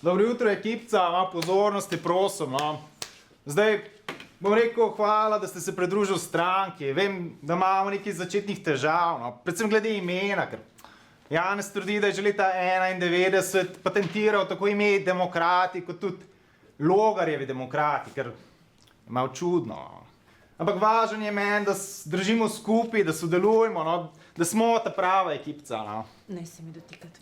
Dobro jutro, ekipca, malo pozornosti, prosim. No. Zdaj bom rekel hvala, da ste se pridružili stranki. Vem, da imamo nekaj začetnih težav, no. Predvsem glede imena, ker Janez trdi, da je že leta 1991 patentiral tako ime Demokrati, kot tudi Logarjevi Demokrati, ker je malo čudno. No. Ampak važno je meni, da držimo skupaj, da sodelujemo, no, da smo ta prava ekipca. No. Ne se mi dotikati.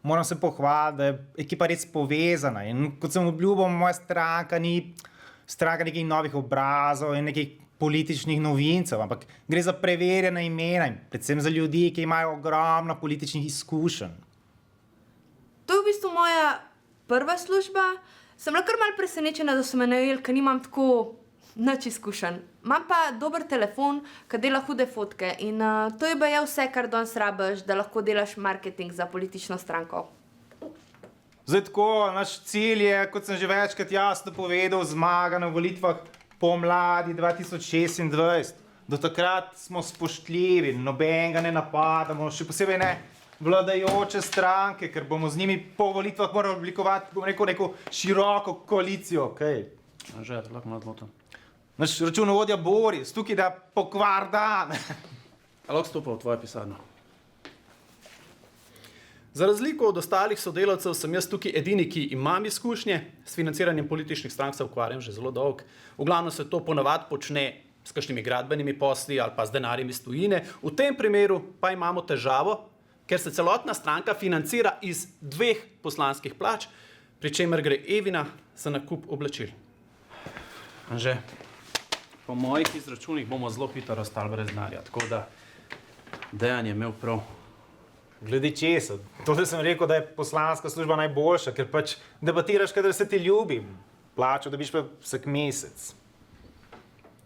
Moram se pohvaliti, da je ekipa res povezana in kot sem obljubil, moja stranka ni stranka nekih novih obrazov in nekih političnih novincev, ampak gre za preverjena imena in predvsem za ljudi, ki imajo ogromno političnih izkušenj. To je v bistvu moja prva služba. Sem lahko malo presenečena, da so me najeli, ker nimam tako nič izkušenj. Imam pa dober telefon, ki dela hude fotke in to je baje vse, kar danes rabiš, da lahko delaš marketing za politično stranko. Zdaj tako, naš cilj je, kot sem že večkrat jasno povedal, zmaga na volitvah pomladi 2026. Do takrat smo spoštljivi, nobenega ne napadamo, še posebej ne vladajoče stranke, ker bomo z njimi po volitvah morali oblikovati, bom rekel, neko široko koalicijo, okej? Anže, lahko malo zmotam. Naš računovodja Boris, tukaj da pokvar dan. A lahko stopa v tvojo pisarno? Za razliko od ostalih sodelavcev sem jaz tukaj edini, ki imam izkušnje. S financiranjem političnih strank se ukvarjam že zelo dolgo. V glavnem se to ponavadi počne s kakšnimi gradbenimi posli ali pa z denarjem iz tujine. V tem primeru pa imamo težavo, ker se celotna stranka financira iz 2 poslanskih plač, pri čemer gre Evina za nakup oblačil. Anže, po mojih izračunih bomo zelo hitro ostali brez denarja, tako da Dejan je imel prav. Glede česa? To, da sem rekel, da je poslanska služba najboljša, ker pač debatiraš, kadar se ti ljubi. Plačo dobiš pa vsak mesec.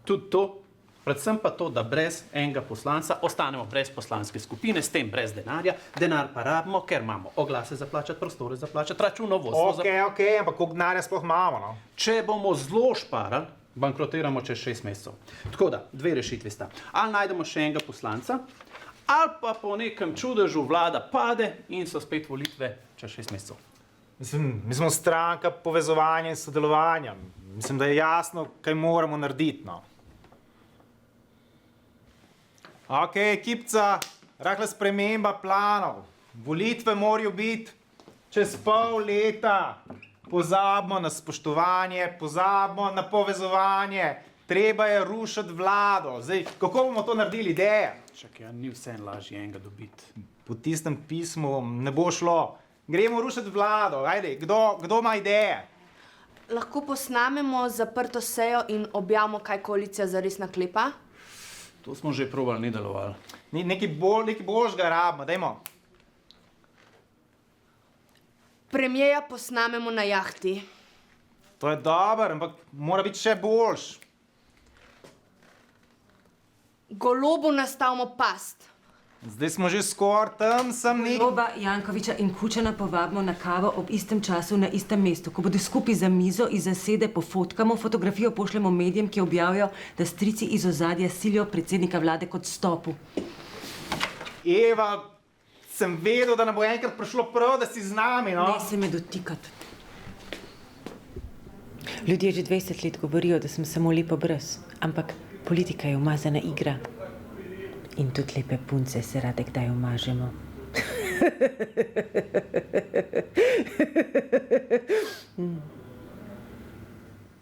Tudi to, predvsem pa to, da brez enega poslanca ostanemo brez poslanske skupine, s tem brez denarja. Denar pa rabimo, ker imamo oglase za plačati, prostore za plačati, računovodstvo Okej, ampak koliko denarja sploh imamo, no? Če bomo zelo šparali, bankrotiramo čez 6 mesecev. Tako da, 2 rešitvi sta. Ali najdemo še enega poslanca, ali pa po nekem čudežu vlada pade in so spet volitve čez 6 mesecev. Mislim, mi smo stranka povezovanja in sodelovanja. Mislim, da je jasno, kaj moramo narediti, no. Okej, ekipca, rahla sprememba planov. Volitve morajo biti čez pol leta. Pozabimo na spoštovanje, pozabimo na povezovanje. Treba je rušiti vlado. Zdaj, kako bomo to naredili, ideja? Čakaj, ni vse lažje enega dobiti. Po tistem pismu ne bo šlo. Gremo rušiti vlado. Ajde, kdo ima ideje? Lahko posnamemo zaprto sejo in objavimo, kaj koalicija zares naklepa. To smo že probali, ni delovalo. Nekaj boljšega rabimo, dajmo. Premijeja posnamemo na jahti. To je dobro, ampak mora biti še boljš. Golobu nastavimo past. Zdaj smo že skoraj tam, sem nek... Goloba, Jankoviča in Kučana povabimo na kavo ob istem času na istem mestu. Ko bodo skupaj za mizo iz zasede pofotkamo, fotografijo pošljemo medijem, ki objavijo, da strici iz ozadja silijo predsednika vlade kot stopu. Eva, sem vedel, da nam bo enkrat prišlo prav, da si z nami, no? Ne se me dotikati. Ljudje že 20 let govorijo, da sem samo lepo brez, ampak politika je umazana igra. In tudi lepe punce se rade kdaj umažemo.